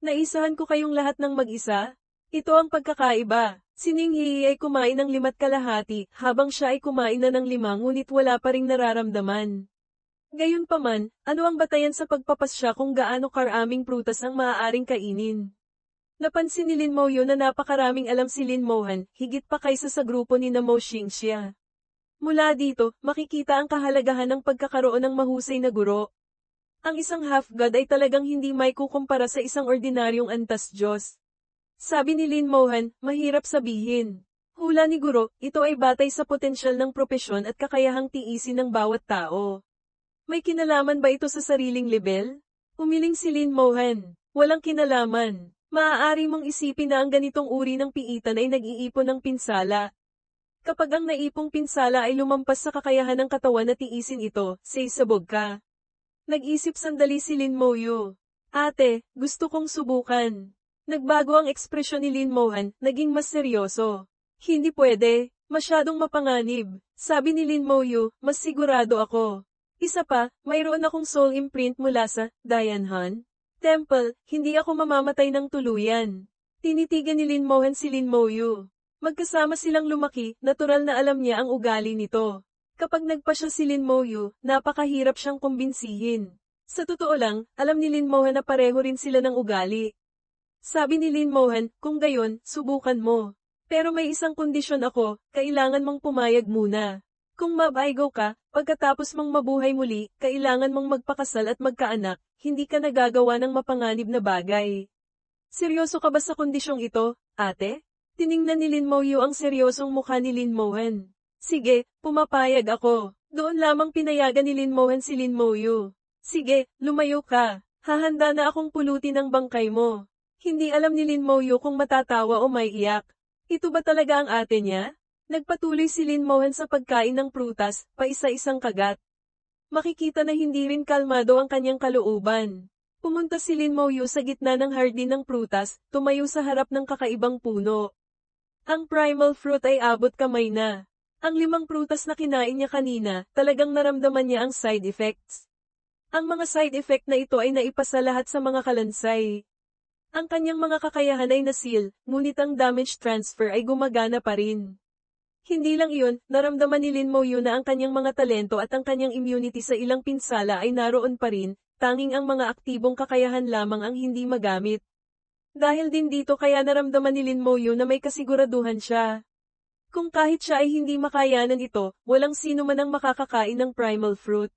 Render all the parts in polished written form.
Naisahan ko kayong lahat ng mag-isa? Ito ang pagkakaiba. Si Ning Hei ay kumain ng 5 kalahati, habang siya ay kumain na ng 5 ngunit wala pa ring nararamdaman. Gayunpaman, ano ang batayan sa pagpapasya kung gaano karaming prutas ang maaaring kainin? Napansin ni Lin Moyo na napakaraming alam si Lin Mohan, higit pa kaysa sa grupo ni na Mo Xingxia. Mula dito, makikita ang kahalagahan ng pagkakaroon ng mahusay na guro. Ang isang half-god ay talagang hindi may kukumpara sa isang ordinaryong antas Diyos. Sabi ni Lin Mohan, mahirap sabihin. Hula ni guro, ito ay batay sa potensyal ng propesyon at kakayahang tiisin ng bawat tao. May kinalaman ba ito sa sariling level? Umiling si Lin Mohan. Walang kinalaman. Maaari mong isipin na ang ganitong uri ng piitan ay nag-iipon ng pinsala. Kapag ang naipong pinsala ay lumampas sa kakayahan ng katawan na tiisin ito, sabog ka. Nag-isip sandali si Lin Moyo. Ate, gusto kong subukan. Nagbago ang ekspresyon ni Lin Mohan, naging mas seryoso. Hindi pwede, masyadong mapanganib. Sabi ni Lin Moyo, mas sigurado ako. Isa pa, mayroon akong soul imprint mula sa Dayanhan Temple, hindi ako mamamatay ng tuluyan. Tinitigan ni Lin Mohan si Lin Moyo. Magkasama silang lumaki, natural na alam niya ang ugali nito. Kapag nagpa siya si Lin Moyo, napakahirap siyang kumbinsihin. Sa totoo lang, alam ni Lin Mohan na pareho rin sila ng ugali. Sabi ni Lin Mohan, kung gayon, subukan mo. Pero may isang kondisyon ako, kailangan mong pumayag muna. Kung mabaigaw ka, pagkatapos mong mabuhay muli, kailangan mong magpakasal at magkaanak, hindi ka nagagawa ng mapanganib na bagay. Seryoso ka ba sa kondisyong ito, ate? Tiningnan ni Lin Moyo ang seryosong mukha ni Lin Mohan. Sige, pumapayag ako. Doon lamang pinayagan ni Lin Mohan si Lin Moyo. Sige, lumayo ka. Hahanda na akong pulutin ang bangkay mo. Hindi alam ni Lin Moyo kung matatawa o may iyak. Ito ba talaga ang ate niya? Nagpatuloy si Lin Mohan sa pagkain ng prutas, paisa-isang kagat. Makikita na hindi rin kalmado ang kanyang kalooban. Pumunta si Lin Moyo sa gitna ng hardin ng prutas, tumayo sa harap ng kakaibang puno. Ang primal fruit ay abot kamay na. Ang 5 prutas na kinain niya kanina, talagang naramdaman niya ang side effects. Ang mga side effect na ito ay naipasa lahat sa mga kalansay. Ang kanyang mga kakayahan ay nasil, ngunit ang damage transfer ay gumagana pa rin. Hindi lang iyon, naramdaman ni Lin Moyo na ang kanyang mga talento at ang kanyang immunity sa ilang pinsala ay naroon pa rin, tanging ang mga aktibong kakayahan lamang ang hindi magamit. Dahil din dito kaya naramdaman ni Lin Moyo na may kasiguraduhan siya. Kung kahit siya ay hindi makayanan ito, walang sino man ang makakakain ng primal fruit.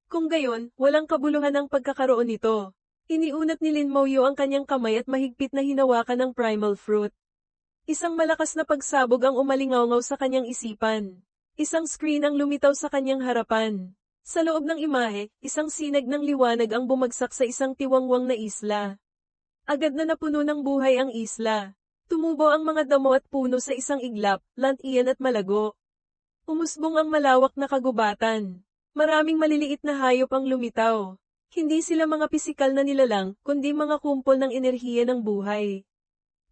Kung gayon, walang kabuluhan ang pagkakaroon nito. Iniunat ni Lin Moyo ang kanyang kamay at mahigpit na hinawakan ng primal fruit. Isang malakas na pagsabog ang umalingawngaw sa kanyang isipan. Isang screen ang lumitaw sa kanyang harapan. Sa loob ng imahe, isang sinag ng liwanag ang bumagsak sa isang tiwangwang na isla. Agad na napuno ng buhay ang isla. Tumubo ang mga damo at puno sa isang iglap, lantian at malago. Umusbong ang malawak na kagubatan. Maraming maliliit na hayop ang lumitaw. Hindi sila mga pisikal na nilalang, kundi mga kumpol ng enerhiya ng buhay.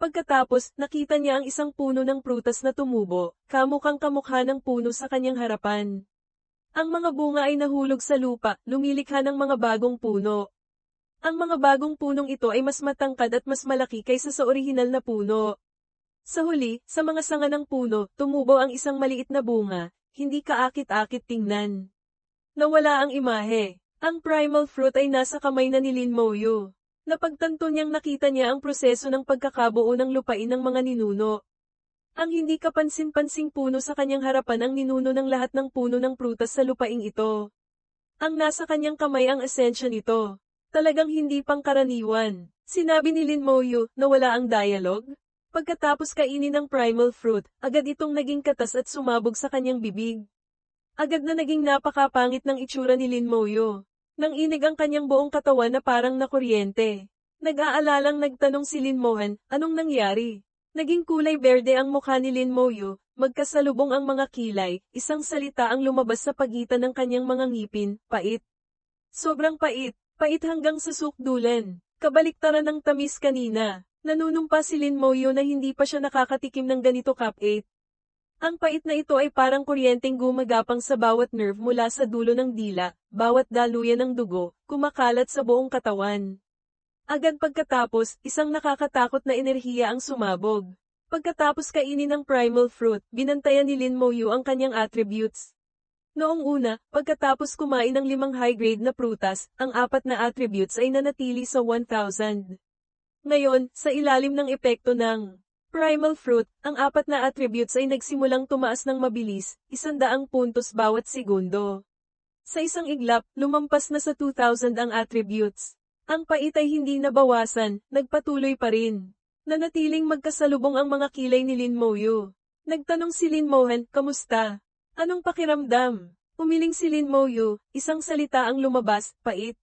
Pagkatapos, nakita niya ang isang puno ng prutas na tumubo, kamukhang kamukha ng puno sa kanyang harapan. Ang mga bunga ay nahulog sa lupa, lumilikha ng mga bagong puno. Ang mga bagong punong ito ay mas matangkad at mas malaki kaysa sa orihinal na puno. Sa huli, sa mga sanga ng puno, tumubo ang isang maliit na bunga, hindi kaakit-akit tingnan. Nawala ang imahe. Ang primal fruit ay nasa kamay na ni Lin Moyo. Napagtanto niyang nakita niya ang proseso ng pagkakabuo ng lupain ng mga ninuno. Ang hindi kapansin-pansing puno sa kanyang harapan ang ninuno ng lahat ng puno ng prutas sa lupaing ito. Ang nasa kanyang kamay ang esensya nito. Talagang hindi pangkaraniwan. Sinabi ni Lin Moyo na wala ang dialogue. Pagkatapos kainin ng primal fruit, agad itong naging katas at sumabog sa kanyang bibig. Agad na naging napakapangit ng itsura ni Lin Moyo. Nang inig ang kanyang buong katawan na parang nakuryente. Nag-aalalang nagtanong si Lin Mohan, anong nangyari? Naging kulay berde ang mukha ni Lin Moyo, magkasalubong ang mga kilay, isang salita ang lumabas sa pagitan ng kanyang mga ngipin, pait. Sobrang pait. Pait hanggang sa sukdulan. Kabaliktaran ng tamis kanina. Nanunumpa si Lin Moyo na hindi pa siya nakakatikim ng ganito kapait. Ang pait na ito ay parang kuryenteng gumagapang sa bawat nerve mula sa dulo ng dila, bawat daluyan ng dugo, kumakalat sa buong katawan. Agad pagkatapos, isang nakakatakot na enerhiya ang sumabog. Pagkatapos kainin ng primal fruit, binantayan ni Lin Moyu ang kanyang attributes. Noong una, pagkatapos kumain ng 5 high-grade na prutas, ang 4 na attributes ay nanatili sa 1,000. Ngayon, sa ilalim ng epekto ng primal fruit, ang 4 na attributes ay nagsimulang tumaas ng mabilis, 100 puntos bawat segundo. Sa isang iglap, lumampas na sa 2,000 ang attributes. Ang pait ay hindi nabawasan, nagpatuloy pa rin. Nanatiling magkasalubong ang mga kilay ni Lin Moyu. Nagtanong si Lin Mohan, kamusta? Anong pakiramdam? Umiling si Lin Moyu, isang salita ang lumabas, pait.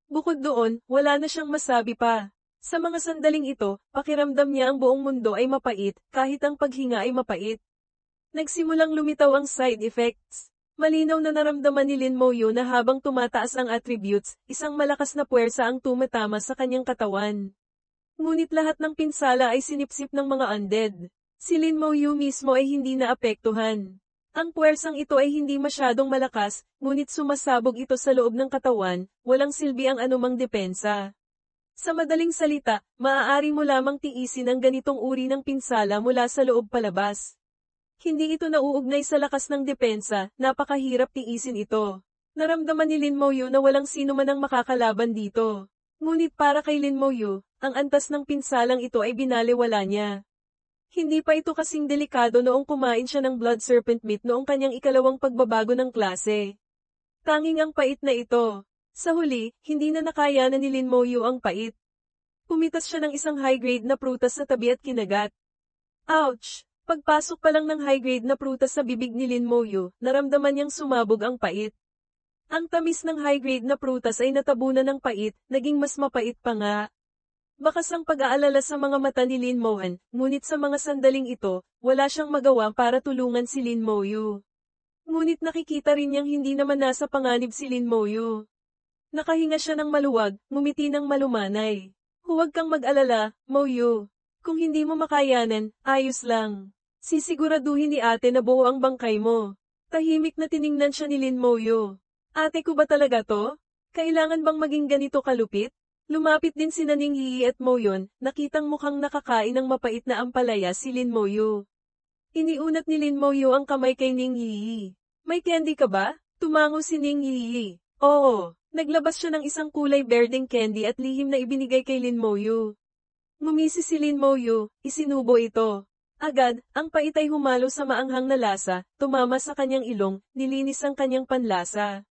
Bukod doon, wala na siyang masabi pa. Sa mga sandaling ito, pakiramdam niya ang buong mundo ay mapait, kahit ang paghinga ay mapait. Nagsimulang lumitaw ang side effects. Malinaw na naramdaman ni Lin Moyu na habang tumataas ang attributes, isang malakas na puwersa ang tumatama sa kanyang katawan. Ngunit lahat ng pinsala ay sinipsip ng mga undead. Si Lin Moyu mismo ay hindi naapektuhan. Ang puwersang ito ay hindi masyadong malakas, ngunit sumasabog ito sa loob ng katawan, walang silbi ang anumang depensa. Sa madaling salita, maaari mo lamang tiisin ang ganitong uri ng pinsala mula sa loob palabas. Hindi ito nauugnay sa lakas ng depensa, napakahirap tiisin ito. Naramdaman ni Lin Moyu na walang sino man ang makakalaban dito. Ngunit para kay Lin Moyu, ang antas ng pinsalang ito ay binaliwala niya. Hindi pa ito kasing delikado noong kumain siya ng blood serpent meat noong kanyang ikalawang pagbabago ng klase. Tanging ang pait na ito. Sa huli, hindi na nakayanan ni Lin Moyu ang pait. Pumitas siya ng isang high-grade na prutas sa tabi at kinagat. Ouch! Pagpasok pa lang ng high-grade na prutas sa bibig ni Lin Moyu, naramdaman niyang sumabog ang pait. Ang tamis ng high-grade na prutas ay natabunan ng pait, naging mas mapait pa nga. Bakas ang pag-aalala sa mga mata ni Lin Mohan, ngunit sa mga sandaling ito, wala siyang magawa para tulungan si Lin Moyu. Ngunit nakikita rin niyang hindi naman nasa panganib si Lin Moyu. Nakahinga siya ng maluwag, ngumiti ng malumanay. Huwag kang mag-alala, Moyu. Kung hindi mo makayanan, ayos lang. Sisiguraduhin ni ate na buo ang bangkay mo. Tahimik na tiningnan siya ni Lin Moyu. Ate ko ba talaga to? Kailangan bang maging ganito kalupit? Lumapit din si Naning Yi at Moyon, nakitang mukhang nakakain ng mapait na ampalaya si Lin Moyu. Iniunat ni Lin Moyu ang kamay kay Ning Yi. May candy ka ba? Tumango si Ning Yi. Oo. Naglabas siya ng isang kulay berdeng candy at lihim na ibinigay kay Lin Moyu. Ngumisi si Lin Moyu, isinubo ito. Agad, ang pait ay humalo sa maanghang na lasa, tumama sa kanyang ilong, nilinis ang kanyang panlasa.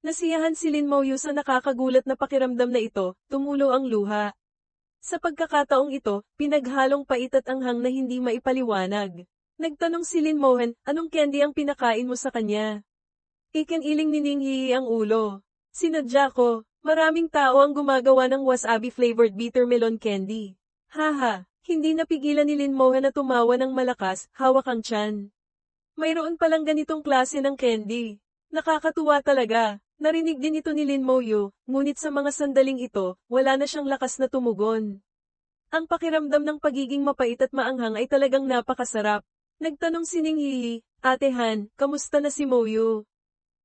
Nasiyahan si Lin Moyu sa nakakagulat na pakiramdam na ito, tumulo ang luha. Sa pagkakataong ito, pinaghalong pait at anghang na hindi maipaliwanag. Nagtanong si Lin Mohan, anong candy ang pinakain mo sa kanya? Ikiniling ni Ning Yi ang ulo. Sinadya ko, maraming tao ang gumagawa ng wasabi-flavored bitter melon candy. Haha, hindi napigilan ni Lin Mohan na tumawa ng malakas, hawak ang tiyan. Mayroon palang ganitong klase ng candy. Nakakatuwa talaga. Narinig din ito ni Lin Moyu, ngunit sa mga sandaling ito, wala na siyang lakas na tumugon. Ang pakiramdam ng pagiging mapait at maanghang ay talagang napakasarap. Nagtanong si Ning Yi, Ate Han, kamusta na si Moyu?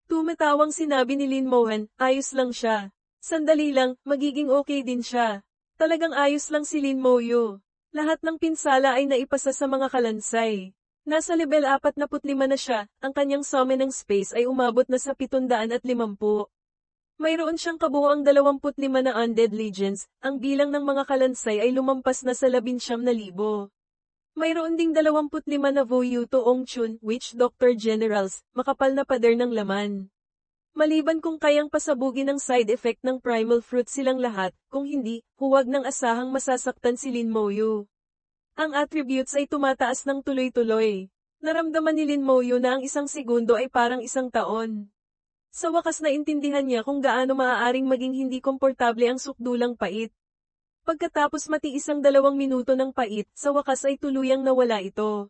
Tumatawang sinabi ni Lin Mohan, ayos lang siya. Sandali lang, magiging okay din siya. Talagang ayos lang si Lin Moyu. Lahat ng pinsala ay naipasa sa mga kalansay. Nasa level 45 na siya, ang kanyang summoning space ay umabot na sa 750. Mayroon siyang kabuoang 25 na undead legions, ang bilang ng mga kalansay ay lumampas na sa 19,000. Mayroon ding 25 na Voyu Toong Chun, Witch Doctor Generals, makapal na pader ng laman. Maliban kung kayang pasabugin ang side effect ng primal fruit silang lahat, kung hindi, huwag nang asahang masasaktan si Lin Moyu. Ang attributes ay tumataas ng tuloy-tuloy. Naramdaman ni Lin Moyu na ang isang segundo ay parang isang taon. Sa wakas naintindihan niya kung gaano maaaring maging hindi komportable ang sukdulang pait. Pagkatapos matiis ang 2 minuto ng pait, sa wakas ay tuluyang nawala ito.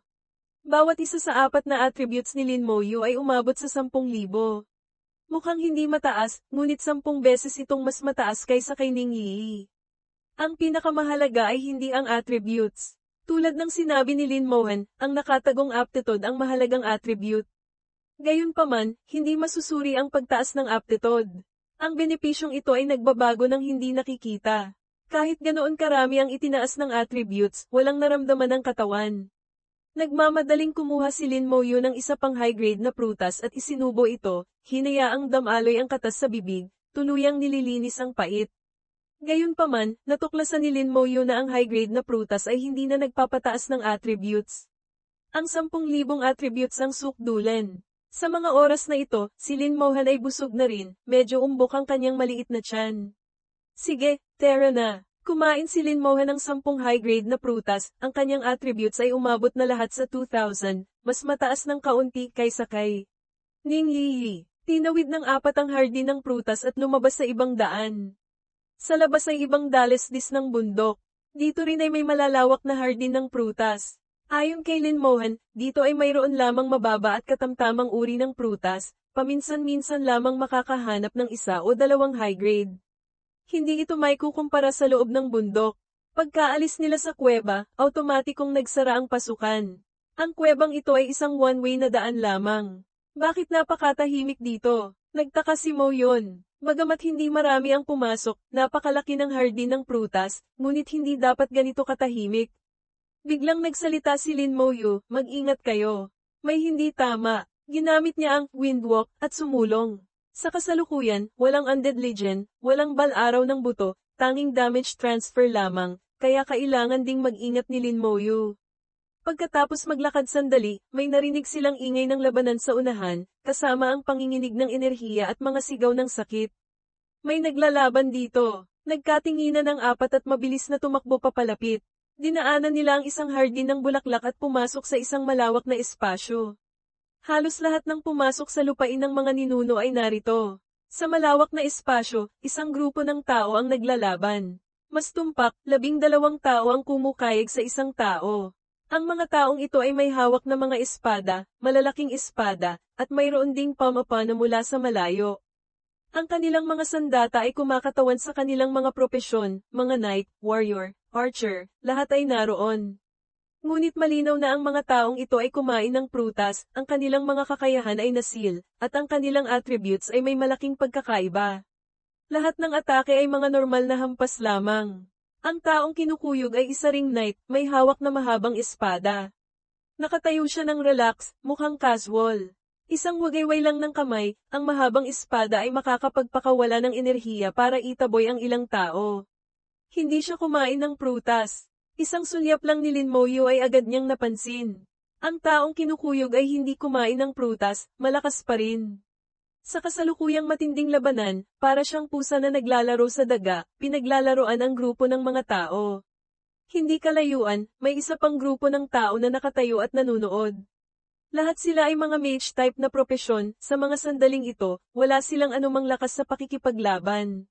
Bawat isa sa 4 na attributes ni Lin Moyu ay umabot sa 10,000. Mukhang hindi mataas, ngunit 10 beses itong mas mataas kaysa kay Ning Yi. Ang pinakamahalaga ay hindi ang attributes. Tulad ng sinabi ni Lin Mohan, ang nakatagong aptitude ang mahalagang attribute. Gayunpaman, hindi masusuri ang pagtaas ng aptitude. Ang benepisyong ito ay nagbabago ng hindi nakikita. Kahit ganoon karami ang itinaas ng attributes, walang naramdaman ng katawan. Nagmamadaling kumuha si Lin Moyu ng isa pang high-grade na prutas at isinubo ito, hinayaang damaloy ang katas sa bibig, tuluyang nililinis ang pait. Gayunpaman, natuklasan ni Lin Moyu na ang high-grade na prutas ay hindi na nagpapataas ng attributes. Ang 10,000 attributes ang sukdulan. Sa mga oras na ito, si Lin Mohan ay busog na rin, medyo umbok ang kanyang maliit na tiyan. Sige, tara na. Kumain si Lin Mohan ng 10 high-grade na prutas, ang kanyang attributes ay umabot na lahat sa 2,000, mas mataas ng kaunti kaysa kay Ning Yi. Tinawid ng 4 ang hardin ng prutas at lumabas sa ibang daan. Sa labas ay ibang dalesdis ng bundok. Dito rin ay may malalawak na hardin ng prutas. Ayon kay Lin Mohan, dito ay mayroon lamang mababa at katamtamang uri ng prutas, paminsan-minsan lamang makakahanap ng isa o dalawang high-grade. Hindi ito may kukumpara sa loob ng bundok. Pagkaalis nila sa kuweba, automatikong nagsara ang pasukan. Ang kuwebang ito ay isang one-way na daan lamang. Bakit napakatahimik dito? Nagtaka si Mo yun. Bagamat hindi marami ang pumasok, napakalaki ng hardin ng prutas, ngunit hindi dapat ganito katahimik. Biglang nagsalita si Lin Moyu, mag-ingat kayo. May hindi tama. Ginamit niya ang windwalk at sumulong. Sa kasalukuyan, walang undead legion, walang bal-araw ng buto, tanging damage transfer lamang, kaya kailangan ding mag-ingat ni Lin Moyu. Pagkatapos maglakad sandali, may narinig silang ingay ng labanan sa unahan, kasama ang panginginig ng enerhiya at mga sigaw ng sakit. May naglalaban dito. Nagkatinginan ng 4 at mabilis na tumakbo papalapit. Dinaanan nila ang isang hardin ng bulaklak at pumasok sa isang malawak na espasyo. Halos lahat ng pumasok sa lupain ng mga ninuno ay narito. Sa malawak na espasyo, isang grupo ng tao ang naglalaban. Mas tumpak, 12 tao ang kumukayig sa isang tao. Ang mga taong ito ay may hawak na mga espada, malalaking espada, at mayroon ding pamapana mula sa malayo. Ang kanilang mga sandata ay kumakatawan sa kanilang mga propesyon, mga knight, warrior, archer, lahat ay naroon. Ngunit malinaw na ang mga taong ito ay kumain ng prutas, ang kanilang mga kakayahan ay nasil, at ang kanilang attributes ay may malaking pagkakaiba. Lahat ng atake ay mga normal na hampas lamang. Ang taong kinukuyog ay isa ring knight, may hawak na mahabang espada. Nakatayo siya ng relax, mukhang casual. Isang wagayway lang ng kamay, ang mahabang espada ay makakapagpakawala ng enerhiya para itaboy ang ilang tao. Hindi siya kumain ng prutas. Isang sulyap lang ni Lin Moyu ay agad niyang napansin. Ang taong kinukuyog ay hindi kumain ng prutas, malakas pa rin. Sa kasalukuyang matinding labanan, para siyang pusa na naglalaro sa daga, pinaglalaroan ang grupo ng mga tao. Hindi kalayuan, may isa pang grupo ng tao na nakatayo at nanunood. Lahat sila ay mga mage type na propesyon, sa mga sandaling ito, wala silang anumang lakas sa pakikipaglaban.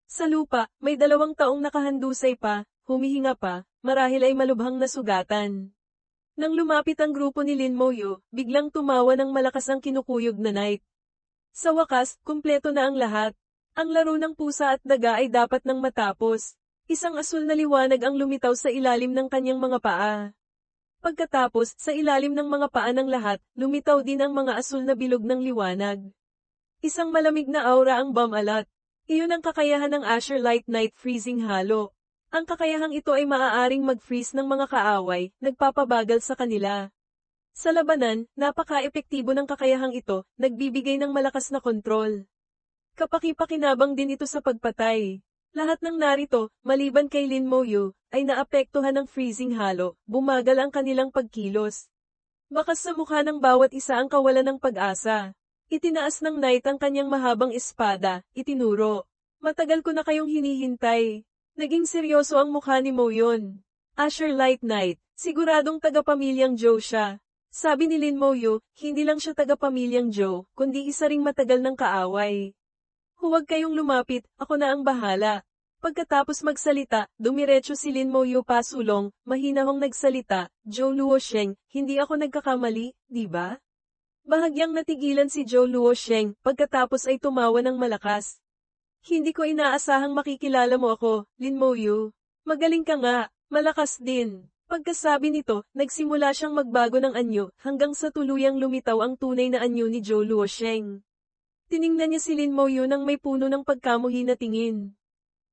Sa lupa, may 2 taong nakahandusay pa, humihinga pa, marahil ay malubhang nasugatan. Nang lumapit ang grupo ni Lin Moyu, biglang tumawa ng malakas ang kinukuyog na knight. Sa wakas, kumpleto na ang lahat. Ang laro ng pusa at daga ay dapat nang matapos. Isang asul na liwanag ang lumitaw sa ilalim ng kanyang mga paa. Pagkatapos, sa ilalim ng mga paa ng lahat, lumitaw din ang mga asul na bilog ng liwanag. Isang malamig na aura ang bumalat. Iyon ang kakayahan ng Asher Light Knight Freezing Halo. Ang kakayahang ito ay maaaring mag-freeze ng mga kaaway, nagpapabagal sa kanila. Sa labanan, napaka-epektibo ng kakayahang ito, nagbibigay ng malakas na kontrol. Kapaki-pakinabang din ito sa pagpatay. Lahat ng narito, maliban kay Lin Moyu, ay naapektuhan ng freezing halo, bumagal ang kanilang pagkilos. Bakas sa mukha ng bawat isa ang kawalan ng pag-asa. Itinaas ng knight ang kanyang mahabang espada, itinuro. Matagal ko na kayong hinihintay. Naging seryoso ang mukha ni Mo yun. Asher Light Knight, siguradong taga-pamilyang Joe siya. Sabi ni Lin Moyu, hindi lang siya taga-pamilyang Joe, kundi isa ring matagal ng kaaway. Huwag kayong lumapit, ako na ang bahala. Pagkatapos magsalita, dumiretso si Lin Moyu pasulong, mahinahong nagsalita, Zhou Luosheng, hindi ako nagkakamali, di ba? Bahagyang natigilan si Zhou Luosheng, pagkatapos ay tumawa ng malakas. Hindi ko inaasahang makikilala mo ako, Lin Moyu. Magaling ka nga, malakas din. Pagkasabi nito, nagsimula siyang magbago ng anyo, hanggang sa tuluyang lumitaw ang tunay na anyo ni Zhou Luosheng. Tiningnan niya si Lin Moyu nang may puno ng pagkamuhi na tingin.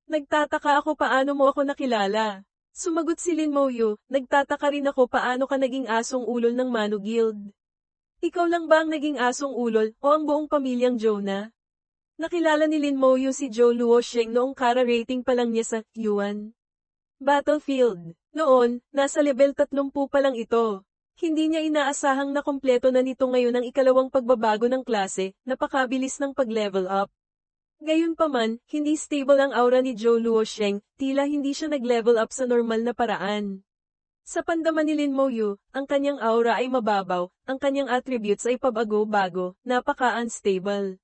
Nagtataka ako paano mo ako nakilala. Sumagot si Lin Moyu, nagtataka rin ako paano ka naging asong ulol ng Mano Guild. Ikaw lang ba ang naging asong ulol o ang buong pamilyang Jonah? Nakilala ni Lin Moyu si Zhou Luosheng noong kara-rating pa lang niya sa Yuan Battlefield. Noon, nasa level 30 pa lang ito. Hindi niya inaasahang na kompleto na nito ngayon ang ikalawang pagbabago ng klase, napakabilis ng pag-level up. Gayunpaman, hindi stable ang aura ni Zhou Luosheng, tila hindi siya nag-level up sa normal na paraan. Sa pandaman ni Lin Moyu, ang kanyang aura ay mababaw, ang kanyang attributes ay pabago-bago, napaka-unstable.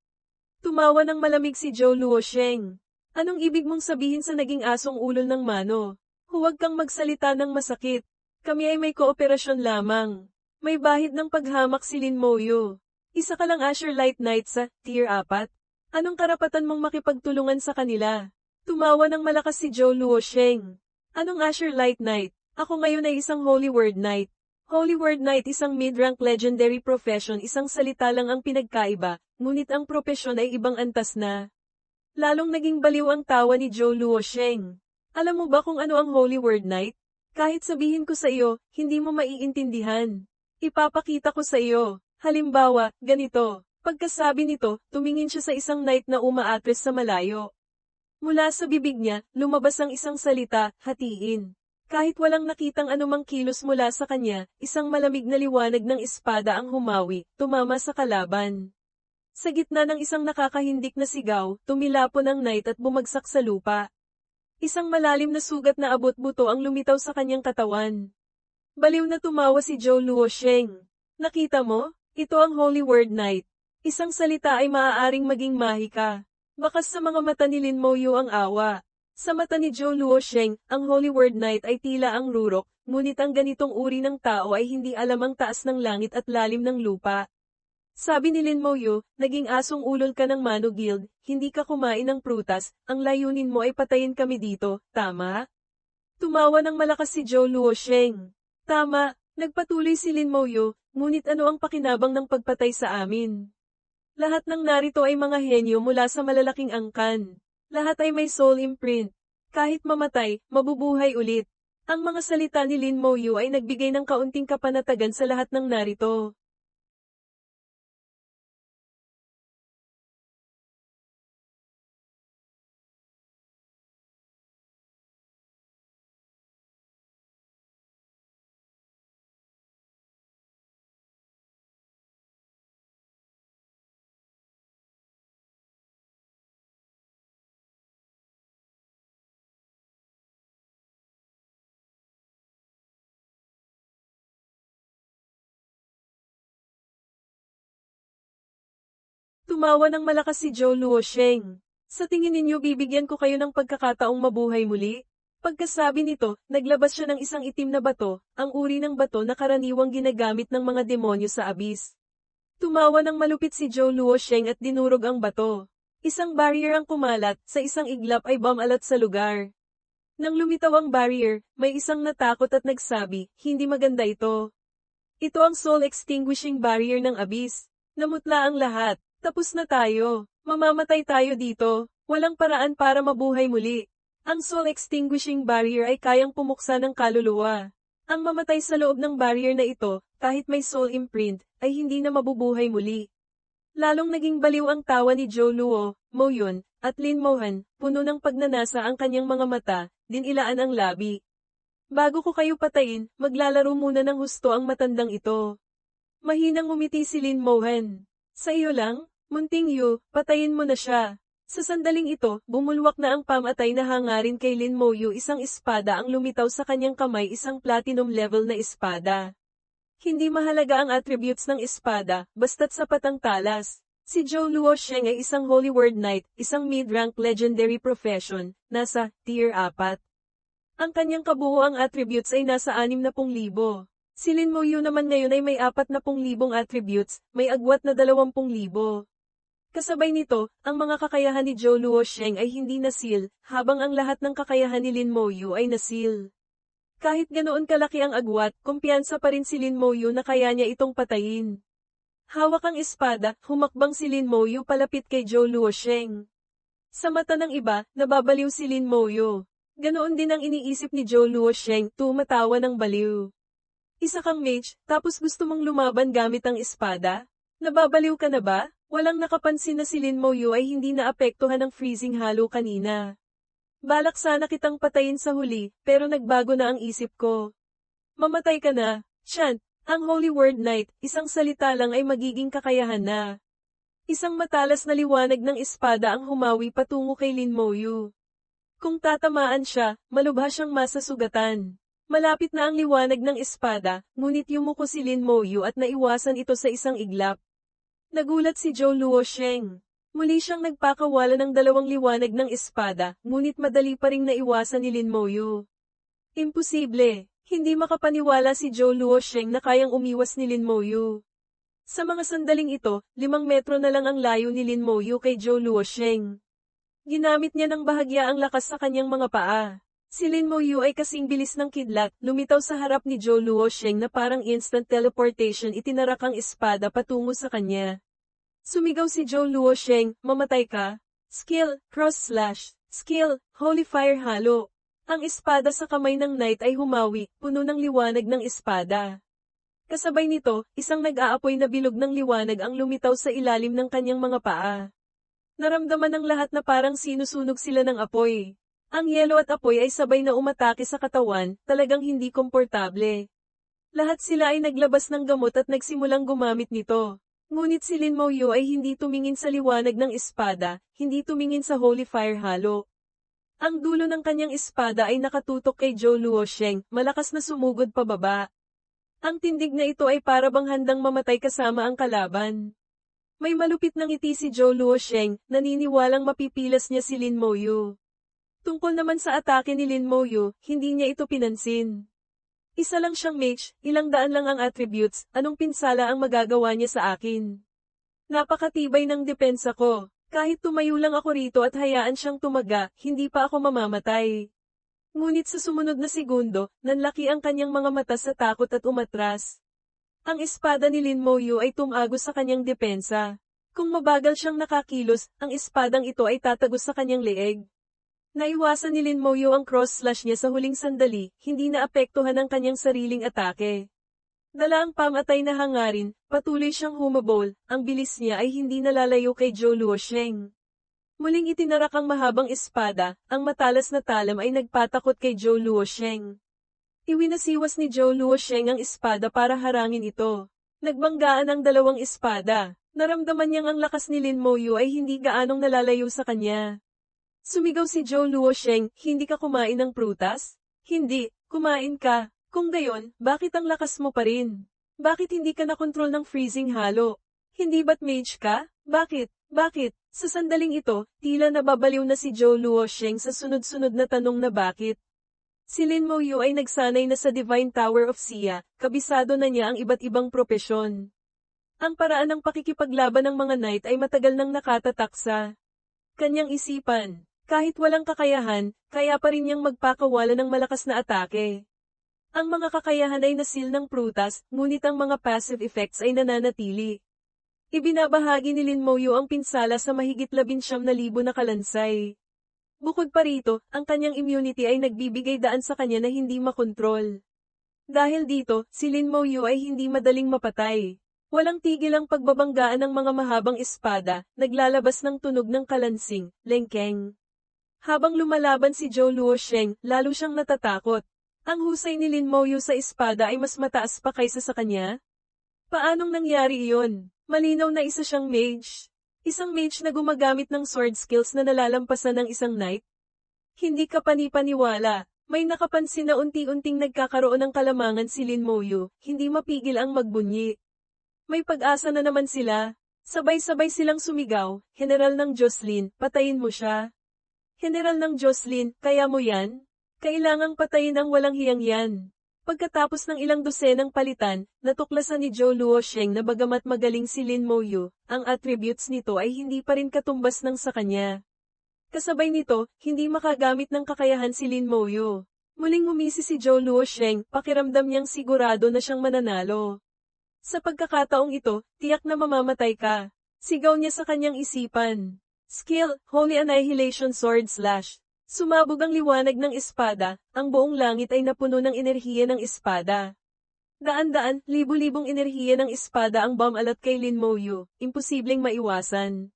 Tumawa ng malamig si Zhou Luosheng. Anong ibig mong sabihin sa naging asong ulol ng Mano? Huwag kang magsalita ng masakit. Kami ay may kooperasyon lamang. May bahid ng paghamak si Lin Moyu. Isa ka lang Azure Light Knight sa Tier 4. Anong karapatan mong makipagtulungan sa kanila? Tumawa ng malakas si Zhou Luosheng. Anong Azure Light Knight? Ako ngayon ay isang Holy Word Knight. Holy Word Knight isang mid-rank legendary profession, isang salita lang ang pinagkaiba, ngunit ang propesyon ay ibang antas na. Lalong naging baliw ang tawa ni Zhou Luosheng. Alam mo ba kung ano ang Holy Word Knight? Kahit sabihin ko sa iyo, hindi mo maiintindihan. Ipapakita ko sa iyo. Halimbawa, ganito. Pagkasabi nito, tumingin siya sa isang knight na umaatres sa malayo. Mula sa bibig niya, lumabas ang isang salita, hatiin. Kahit walang nakitang anumang kilos mula sa kanya, isang malamig na liwanag ng espada ang humawi, tumama sa kalaban. Sa gitna ng isang nakakahindik na sigaw, tumilapon ang knight at bumagsak sa lupa. Isang malalim na sugat na abot-buto ang lumitaw sa kanyang katawan. Baliw na tumawa si Zhou Luosheng. Nakita mo? Ito ang Holy Word Knight. Isang salita ay maaaring maging mahika. Bakas sa mga mata ni Lin Moyu ang awa. Sa mata ni Zhou Luosheng, ang Holy Word Knight ay tila ang rurok, ngunit ang ganitong uri ng tao ay hindi alam ang taas ng langit at lalim ng lupa. Sabi ni Lin Moyu, naging asong ulol ka ng Mano Guild, hindi ka kumain ng prutas, ang layunin mo ay patayin kami dito, tama? Tumawa ng malakas si Zhou Luosheng. Tama, nagpatuloy si Lin Moyu, ngunit ano ang pakinabang ng pagpatay sa amin? Lahat ng narito ay mga henyo mula sa malalaking angkan. Lahat ay may soul imprint. Kahit mamatay, mabubuhay ulit. Ang mga salita ni Lin Moyu ay nagbigay ng kaunting kapanatagan sa lahat ng narito. Tumawa ng malakas si Zhou Luosheng. Sa tingin ninyo bibigyan ko kayo ng pagkakataong mabuhay muli? Pagkasabi nito, naglabas siya ng isang itim na bato, ang uri ng bato na karaniwang ginagamit ng mga demonyo sa abis. Tumawa ng malupit si Zhou Luosheng at dinurog ang bato. Isang barrier ang kumalat, sa isang iglap ay bumalat sa lugar. Nang lumitaw ang barrier, may isang natakot at nagsabi, hindi maganda ito. Ito ang soul extinguishing barrier ng abis. Namutla ang lahat. Tapos na tayo. Mamamatay tayo dito. Walang paraan para mabuhay muli. Ang soul extinguishing barrier ay kayang pumuksa ng kaluluwa. Ang mamatay sa loob ng barrier na ito, kahit may soul imprint, ay hindi na mabubuhay muli. Lalong naging baliw ang tawa ni Zhou Luo, Moyun, at Lin Mohan, puno ng pagnanasa ang kanyang mga mata, dinilaan ang labi. Bago ko kayo patayin, maglalaro muna ng husto ang matandang ito. Mahinang ngumiti si Lin Mohan. Sa iyo lang? Munting Yu, patayin mo na siya. Sa sandaling ito, bumulwak na ang pamatay na hangarin kay Lin Moyu, isang espada ang lumitaw sa kanyang kamay, isang platinum level na espada. Hindi mahalaga ang attributes ng espada, basta't sapat ang talas. Si Zhou Luosheng ay isang Holy Word Knight, isang mid-rank legendary profession, nasa Tier 4. Ang kanyang kabuuang attributes ay nasa 60,000. Si Lin Moyu naman ngayon ay may 40,000 attributes, may agwat na 20,000. Kasabay nito, ang mga kakayahan ni Zhou Luosheng ay hindi nasil, habang ang lahat ng kakayahan ni Lin Moyu ay nasil. Kahit ganoon kalaki ang agwat, kumpiyansa pa rin si Lin Moyu na kaya niya itong patayin. Hawak ang espada, humakbang si Lin Moyu palapit kay Zhou Luosheng. Sa mata ng iba, nababaliw si Lin Moyo. Ganoon din ang iniisip ni Zhou Luosheng, tumatawa ng baliw. Isa kang mage, tapos gusto mong lumaban gamit ang espada? Nababaliw ka na ba? Walang nakapansin na si Lin Moyo ay hindi naapektuhan ng freezing halo kanina. Balak sana kitang patayin sa huli, pero nagbago na ang isip ko. Mamatay ka na, Shant, ang Holy Word Knight, isang salita lang ay magiging kakayahan na. Isang matalas na liwanag ng espada ang humawi patungo kay Lin Moyo. Kung tatamaan siya, malubha siyang masasugatan. Malapit na ang liwanag ng espada, ngunit yumuko si Lin Moyo at naiwasan ito sa isang iglap. Nagulat si Zhou Luosheng. Muli siyang nagpakawala ng dalawang liwanag ng espada, ngunit madali pa ring naiwasan ni Lin Moyo. Imposible, hindi makapaniwala si Zhou Luosheng na kayang umiwas ni Lin Moyo. Sa mga sandaling ito, 5 metro na lang ang layo ni Lin Moyo kay Zhou Luosheng. Ginamit niya ng bahagya ang lakas sa kanyang mga paa. Si Lin Moyo ay kasing bilis ng kidlat, lumitaw sa harap ni Zhou Luosheng na parang instant teleportation itinarak ang espada patungo sa kanya. Sumigaw si Zhou Luosheng, mamatay ka. Skill, cross slash. Skill, holy fire halo. Ang espada sa kamay ng knight ay humawi, puno ng liwanag ng espada. Kasabay nito, isang nag-aapoy na bilog ng liwanag ang lumitaw sa ilalim ng kanyang mga paa. Naramdaman ng lahat na parang sinusunog sila ng apoy. Ang yelo at apoy ay sabay na umatake sa katawan, talagang hindi komportable. Lahat sila ay naglabas ng gamot at nagsimulang gumamit nito. Ngunit si Lin Moyo ay hindi tumingin sa liwanag ng espada, hindi tumingin sa Holy Fire halo. Ang dulo ng kanyang espada ay nakatutok kay Zhou Luosheng, malakas na sumugod pababa. Ang tindig na ito ay para bang handang mamatay kasama ang kalaban. May malupit ng ngiti si Zhou Luosheng, naniniwalang mapipilas niya si Lin Moyo. Tungkol naman sa atake ni Lin Moyo, hindi niya ito pinansin. Isa lang siyang mage, ilang daan lang ang attributes, anong pinsala ang magagawa niya sa akin? Napakatibay ng depensa ko, kahit tumayo lang ako rito at hayaan siyang tumaga, hindi pa ako mamamatay. Ngunit sa sumunod na segundo, nanlaki ang kanyang mga mata sa takot at umatras. Ang espada ni Lin Moyo ay tumagos sa kanyang depensa. Kung mabagal siyang nakakilos, ang espadang ito ay tatagos sa kanyang leeg. Naiwasan ni Lin Moyo ang cross-slash niya sa huling sandali, hindi naapektuhan ang kanyang sariling atake. Dala ang pamatay na hangarin, patuloy siyang humabol, ang bilis niya ay hindi nalalayo kay Zhou Luosheng. Muling itinarak ang mahabang espada, ang matalas na talam ay nagpatakot kay Zhou Luosheng. Iwinasiwas ni Zhou Luosheng ang espada para harangin ito. Nagbanggaan ang dalawang espada. Naramdaman niyang ang lakas ni Lin Moyo ay hindi gaanong nalalayo sa kanya. Sumigaw si Zhou Luosheng, hindi ka kumain ng prutas? Hindi, kumain ka. Kung gayon, bakit ang lakas mo pa rin? Bakit hindi ka nakontrol ng freezing halo? Hindi ba't mage ka? Bakit? Bakit? Sa sandaling ito, tila nababaliw na si Zhou Luosheng sa sunod-sunod na tanong na bakit. Si Lin Moyo ay nagsanay na sa Divine Tower of Xia, kabisado na niya ang iba't ibang propesyon. Ang paraan ng pakikipaglaban ng mga knight ay matagal nang nakatatak sa kanyang isipan. Kahit walang kakayahan, kaya pa rin niyang magpakawala ng malakas na atake. Ang mga kakayahan ay nasil ng prutas, ngunit ang mga passive effects ay nananatili. Ibinabahagi ni Lin Moyo ang pinsala sa mahigit 19,000 na kalansay. Bukod pa rito, ang kanyang immunity ay nagbibigay daan sa kanya na hindi makontrol. Dahil dito, si Lin Moyo ay hindi madaling mapatay. Walang tigil ang pagbabanggaan ng mga mahabang espada, naglalabas ng tunog ng kalansing, lengkeng. Habang lumalaban si Zhou Luosheng, lalo siyang natatakot. Ang husay ni Lin Moyo sa espada ay mas mataas pa kaysa sa kanya? Paanong nangyari iyon? Malinaw na isa siyang mage. Isang mage na gumagamit ng sword skills na nalalampasan ng isang knight? Hindi ka panipaniwala. May nakapansin na unti-unting nagkakaroon ng kalamangan si Lin Moyo, hindi mapigil ang magbunyi. May pag-asa na naman sila. Sabay-sabay silang sumigaw, General ng Jocelyn, patayin mo siya. General ng Jocelyn, kaya mo yan? Kailangang patayin ang walang hiyang yan. Pagkatapos ng ilang dosenang palitan, natuklasan ni Zhou Luosheng na bagamat magaling si Lin Moyo, ang attributes nito ay hindi pa rin katumbas ng sa kanya. Kasabay nito, hindi makagamit ng kakayahan si Lin Moyo. Muling umisi si Zhou Luosheng, pakiramdam niyang sigurado na siyang mananalo. Sa pagkakataong ito, tiyak na mamamatay ka. Sigaw niya sa kanyang isipan. Skill, Holy Annihilation Sword Slash. Sumabog ang liwanag ng espada, ang buong langit ay napuno ng enerhiya ng espada. Daan-daan, libu-libong enerhiya ng espada ang bumalat kay Lin Moyu, imposibleng maiwasan.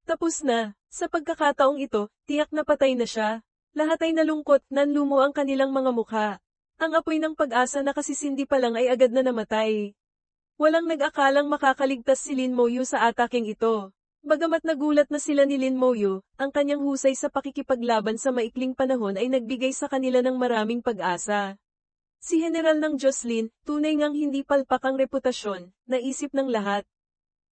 Tapos na, sa pagkakataong ito, tiyak na patay na siya. Lahat ay nalungkot, nanlumo ang kanilang mga mukha. Ang apoy ng pag-asa na kasisindi pa lang ay agad na namatay. Walang nag-akalang makakaligtas si Lin Moyu sa ataking ito. Bagamat nagulat na sila ni Lin Moyu, ang kanyang husay sa pakikipaglaban sa maikling panahon ay nagbigay sa kanila ng maraming pag-asa. Si General ng Jocelyn, tunay ngang hindi palpak ang reputasyon, naisip ng lahat.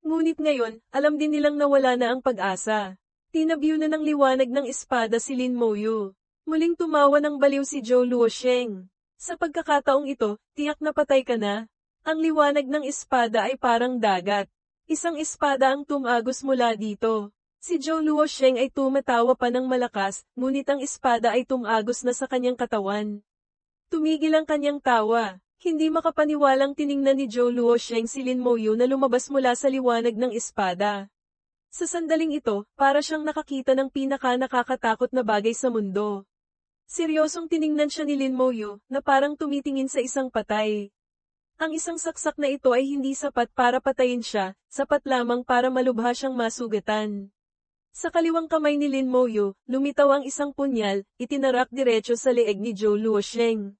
Ngunit ngayon, alam din nilang nawala na ang pag-asa. Tinabyo na ng liwanag ng espada si Lin Moyu. Muling tumawa ng baliw si Zhou Luosheng. Sa pagkakataong ito, tiyak na patay ka na. Ang liwanag ng espada ay parang dagat. Isang espada ang tumagos mula dito. Si Zhou Luosheng ay tumatawa pa ng malakas, ngunit ang espada ay tumagos na sa kanyang katawan. Tumigil ang kanyang tawa. Hindi makapaniwalang tiningnan ni Zhou Luosheng si Lin Moyu na lumabas mula sa liwanag ng espada. Sa sandaling ito, para siyang nakakita ng pinaka-nakakatakot na bagay sa mundo. Seryosong tiningnan siya ni Lin Moyu, na parang tumitingin sa isang patay. Ang isang saksak na ito ay hindi sapat para patayin siya, sapat lamang para malubha siyang masugatan. Sa kaliwang kamay ni Lin Moyu, lumitaw ang isang punyal, itinarak diretso sa leeg ni Zhou Luosheng.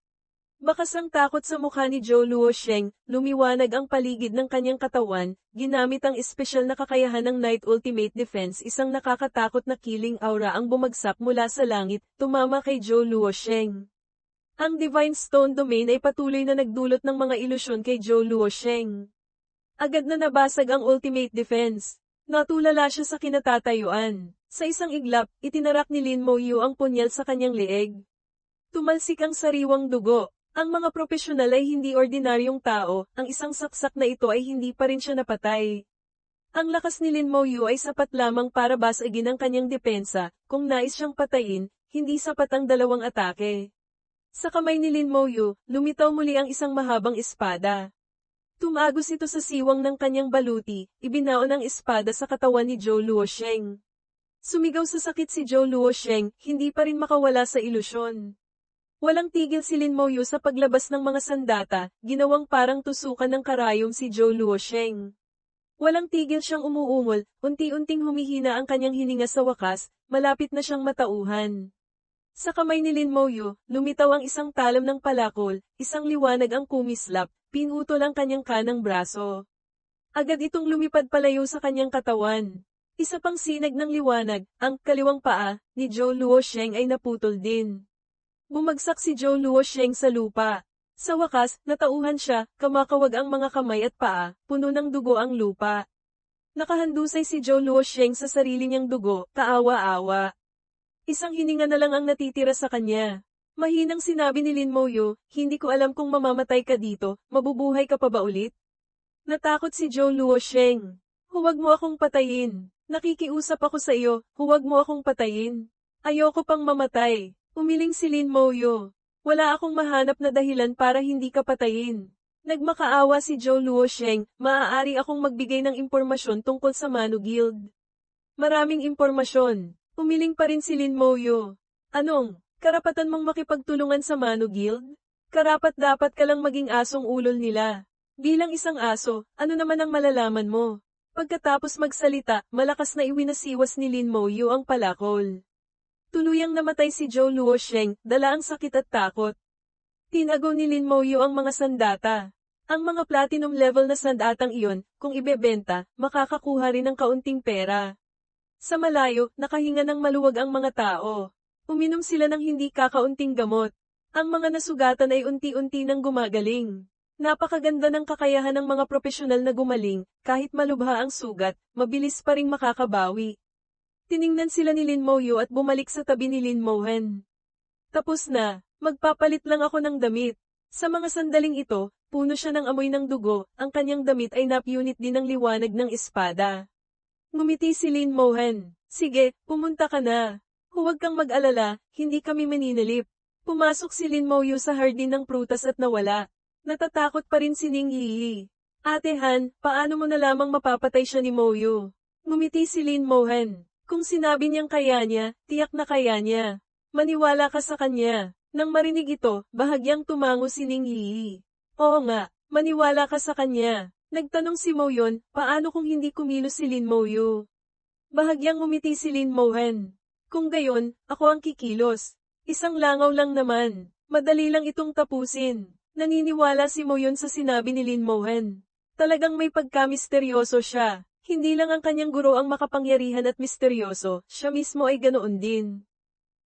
Bakas ang takot sa mukha ni Zhou Luosheng, lumiwanag ang paligid ng kanyang katawan, ginamit ang espesyal na kakayahan ng Night Ultimate Defense, isang nakakatakot na killing aura ang bumagsak mula sa langit, tumama kay Zhou Luosheng. Ang Divine Stone Domain ay patuloy na nagdulot ng mga ilusyon kay Zhou Luosheng. Agad na nabasag ang Ultimate Defense. Natulala siya sa kinatatayuan. Sa isang iglap, itinarak ni Lin Moyu ang punyal sa kanyang leeg. Tumalsik ang sariwang dugo. Ang mga profesional ay hindi ordinaryong tao, ang isang saksak na ito ay hindi pa rin siya napatay. Ang lakas ni Lin Moyu ay sapat lamang para basagin ang kanyang depensa, kung nais siyang patayin, hindi sapat ang dalawang atake. Sa kamay ni Lin Moyu, lumitaw muli ang isang mahabang espada. Tumagos ito sa siwang ng kanyang baluti, ibinaon ang espada sa katawan ni Zhou Luosheng. Sumigaw sa sakit si Zhou Luosheng, hindi pa rin makawala sa ilusyon. Walang tigil si Lin Moyu sa paglabas ng mga sandata, ginawang parang tusukan ng karayom si Zhou Luosheng. Walang tigil siyang umuungol, unti-unting humihina ang kanyang hininga sa wakas, malapit na siyang matauhan. Sa kamay ni Lin Moyu, lumitaw ang isang talam ng palakol, isang liwanag ang kumislap, pinutol ang kanyang kanang braso. Agad itong lumipad palayo sa kanyang katawan. Isa pang sinag ng liwanag, ang kaliwang paa, ni Zhou Luosheng ay naputol din. Bumagsak si Zhou Luosheng sa lupa. Sa wakas, natauhan siya, kamakawag ang mga kamay at paa, puno ng dugo ang lupa. Nakahandusay si Zhou Luosheng sa sarili niyang dugo, kaawa-awa. Isang hininga na lang ang natitira sa kanya. Mahinang sinabi ni Lin Moyu, hindi ko alam kung mamamatay ka dito, mabubuhay ka pa ba ulit? Natakot si Zhou Luosheng. Huwag mo akong patayin. Nakikiusap ako sa iyo, huwag mo akong patayin. Ayoko pang mamatay. Umiling si Lin Moyu. Wala akong mahanap na dahilan para hindi ka patayin. Nagmakaawa si Zhou Luosheng, maaari akong magbigay ng impormasyon tungkol sa Manu Guild. Maraming impormasyon. Umiling pa rin si Lin Moyu. Anong, karapatan mong makipagtulungan sa Manu Guild? Karapat dapat ka lang maging asong ulol nila. Bilang isang aso, ano naman ang malalaman mo? Pagkatapos magsalita, malakas na iwinasiwas ni Lin Moyu ang palakol. Tuluyang namatay si Zhou Luosheng, dala ang sakit at takot. Tinago ni Lin Moyu ang mga sandata. Ang mga platinum level na sandatang iyon, kung ibebenta, makakakuha rin ng kaunting pera. Sa malayo, nakahinga ng maluwag ang mga tao. Uminom sila ng hindi kakaunting gamot. Ang mga nasugatan ay unti-unti nang gumagaling. Napakaganda ng kakayahan ng mga profesional na gumaling, kahit malubha ang sugat, mabilis pa ring makakabawi. Tiningnan sila ni Lin Moyu at bumalik sa tabi ni Lin Mohen. Tapos na, magpapalit lang ako ng damit. Sa mga sandaling ito, puno siya ng amoy ng dugo, ang kanyang damit ay napunit din ng liwanag ng espada. Ngumiti si Lin Mohen. Sige, pumunta ka na. Huwag kang mag-alala, hindi kami maninilip. Pumasok si Lin Moyu sa hardin ng prutas at nawala. Natatakot pa rin si Ning Yi. Ate Han, paano mo na lamang mapapatay siya ni Moyu? Ngumiti si Lin Mohen. Kung sinabi niyang kaya niya, tiyak na kaya niya. Maniwala ka sa kanya. Nang marinig ito, bahagyang tumango si Ning Yi. Oo nga, maniwala ka sa kanya. Nagtanong si Mo Yun, paano kung hindi kumilos si Lin Mo Yu? Bahagyang umiti si Lin Mohan. Kung gayon, ako ang kikilos. Isang langaw lang naman. Madali lang itong tapusin. Naniniwala si Mo Yun sa sinabi ni Lin Mohan. Talagang may pagka-misteryoso siya. Hindi lang ang kanyang guro ang makapangyarihan at misteryoso, siya mismo ay ganoon din.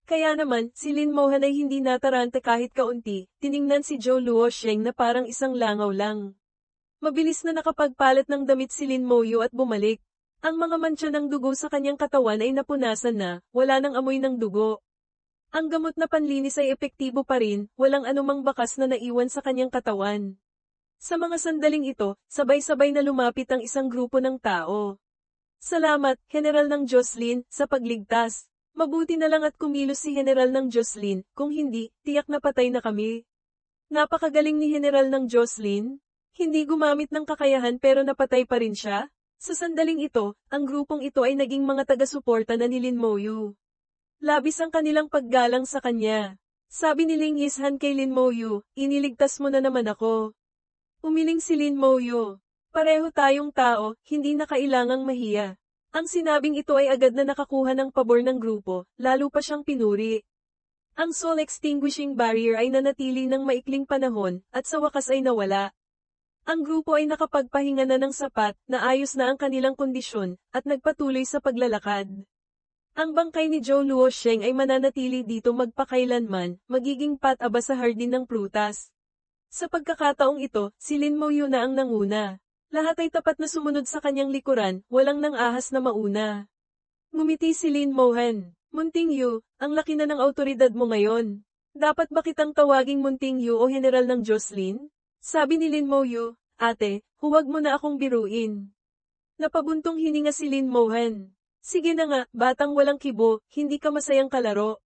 Kaya naman, si Lin Mohan ay hindi nataranta kahit kaunti, tiningnan si Zhou Luosheng na parang isang langaw lang. Mabilis na nakapagpalat ng damit si Lin Moyu at bumalik. Ang mga mantsa ng dugo sa kanyang katawan ay napunasan na, wala nang amoy ng dugo. Ang gamot na panlinis ay epektibo pa rin, walang anumang bakas na naiwan sa kanyang katawan. Sa mga sandaling ito, sabay-sabay na lumapit ang isang grupo ng tao. Salamat, General ng Jocelyn, sa pagligtas. Mabuti na lang at kumilos si General ng Jocelyn, kung hindi, tiyak na patay na kami. Napakagaling ni General ng Jocelyn. Hindi gumamit ng kakayahan pero napatay pa rin siya. Sa sandaling ito, ang grupong ito ay naging mga taga-suporta na ni Lin Moyu. Labis ang kanilang paggalang sa kanya. Sabi ni Ling Yishan kay Lin Moyu, iniligtas mo na naman ako. Umiling si Lin Moyu. Pareho tayong tao, hindi na kailangang mahiya. Ang sinabing ito ay agad na nakakuha ng pabor ng grupo, lalo pa siyang pinuri. Ang soul extinguishing barrier ay nanatili ng maikling panahon, at sa wakas ay nawala. Ang grupo ay nakapagpahinga na ng sapat, naayos na ang kanilang kondisyon, at nagpatuloy sa paglalakad. Ang bangkay ni Zhou Luosheng ay mananatili dito magpakailanman, magiging pataba sa hardin ng prutas. Sa pagkakataong ito, si Lin Moyu na ang nanguna. Lahat ay tapat na sumunod sa kanyang likuran, walang nang ahas na mauna. Ngumiti si Lin Mohan. Munting Yu, ang laki na ng autoridad mo ngayon. Dapat ba kitang tawaging Munting Yu o General ng Jocelyn? Sabi ni Lin Moyu, ate, huwag mo na akong biruin. Napabuntong hininga si Lin Mohan. Sige na nga, batang walang kibo, hindi ka masayang kalaro.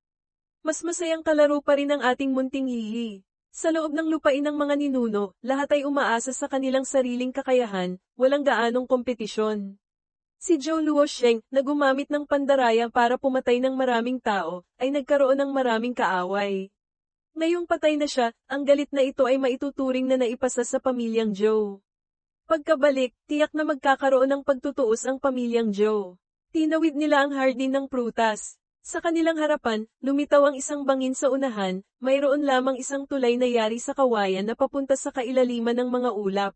Mas masayang kalaro pa rin ang ating Munting Yi. Sa loob ng lupain ng mga ninuno, lahat ay umaasa sa kanilang sariling kakayahan, walang gaanong kompetisyon. Si Zhou Luosheng, na gumamit ng pandaraya para pumatay ng maraming tao, ay nagkaroon ng maraming kaaway. Ngayong patay na siya, ang galit na ito ay maituturing na naipasa sa pamilyang Zhou. Pagkabalik, tiyak na magkakaroon ng pagtutuos ang pamilyang Zhou. Tinawid nila ang hardin ng prutas. Sa kanilang harapan, lumitaw ang isang bangin sa unahan, mayroon lamang isang tulay na yari sa kawayan na papunta sa kailaliman ng mga ulap.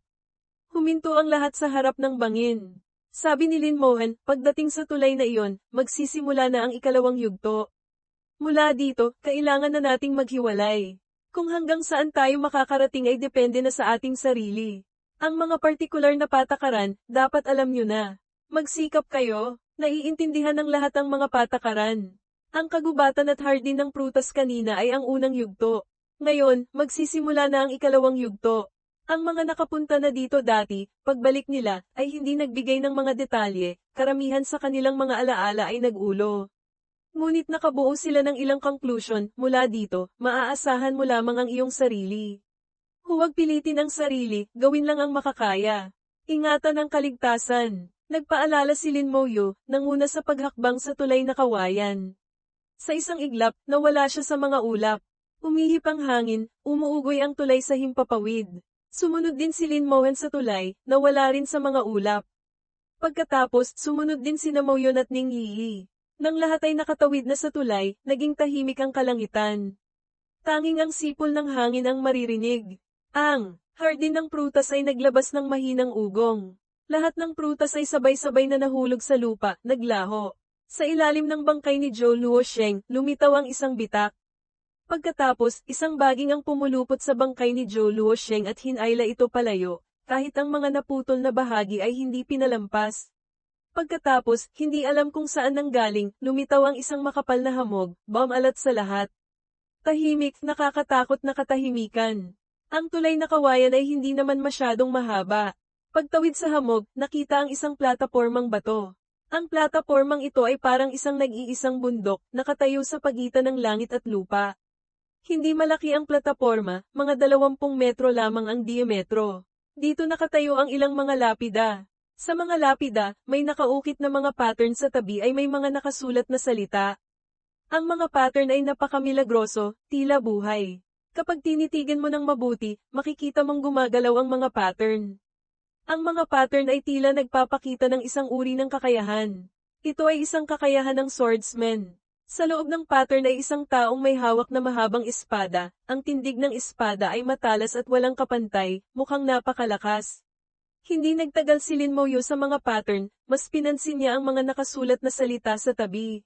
Huminto ang lahat sa harap ng bangin. Sabi ni Lin Mohan, pagdating sa tulay na iyon, magsisimula na ang ikalawang yugto. Mula dito, kailangan na nating maghiwalay. Kung hanggang saan tayo makakarating ay depende na sa ating sarili. Ang mga partikular na patakaran, dapat alam nyo na. Magsikap kayo, naiintindihan ng lahat ang mga patakaran. Ang kagubatan at hardin ng prutas kanina ay ang unang yugto. Ngayon, magsisimula na ang ikalawang yugto. Ang mga nakapunta na dito dati, pagbalik nila, ay hindi nagbigay ng mga detalye, karamihan sa kanilang mga alaala ay nag-ulo. Ngunit nakabuo sila ng ilang conclusion, mula dito, maaasahan mo lamang ang iyong sarili. Huwag pilitin ang sarili, gawin lang ang makakaya. Ingatan ang kaligtasan. Nagpaalala si Lin Moyu, nanguna sa paghakbang sa tulay na kawayan. Sa isang iglap, nawala siya sa mga ulap. Umihip ang hangin, umuugoy ang tulay sa himpapawid. Sumunod din si Lin Mohan sa tulay, nawala rin sa mga ulap. Pagkatapos, sumunod din sina Mo Yun at Ning Yi. Nang lahat ay nakatawid na sa tulay, naging tahimik ang kalangitan. Tanging ang sipol ng hangin ang maririnig. Ang hardin ng prutas ay naglabas ng mahinang ugong. Lahat ng prutas ay sabay-sabay na nahulog sa lupa, naglaho. Sa ilalim ng bangkay ni Zhou Luosheng, lumitaw ang isang bitak. Pagkatapos, isang baging ang pumulupot sa bangkay ni Zhou Luosheng at hinayla ito palayo, kahit ang mga naputol na bahagi ay hindi pinalampas. Pagkatapos, hindi alam kung saan nanggaling, lumitaw ang isang makapal na hamog, bumalat sa lahat. Tahimik, nakakatakot na katahimikan. Ang tulay na kawayan ay hindi naman masyadong mahaba. Pagtawid sa hamog, nakita ang isang platapormang bato. Ang platapormang ito ay parang isang nag-iisang bundok, nakatayo sa pagitan ng langit at lupa. Hindi malaki ang plataporma, mga 20 metro lamang ang diametro. Dito nakatayo ang ilang mga lapida. Sa mga lapida, may nakaukit na mga pattern sa tabi ay may mga nakasulat na salita. Ang mga pattern ay napakamilagroso, tila buhay. Kapag tinitigan mo ng mabuti, makikita mong gumagalaw ang mga pattern. Ang mga pattern ay tila nagpapakita ng isang uri ng kakayahan. Ito ay isang kakayahan ng swordsman. Sa loob ng pattern ay isang taong may hawak na mahabang espada. Ang tindig ng espada ay matalas at walang kapantay, mukhang napakalakas. Hindi nagtagal si Lin Moyo sa mga pattern, mas pinansin niya ang mga nakasulat na salita sa tabi.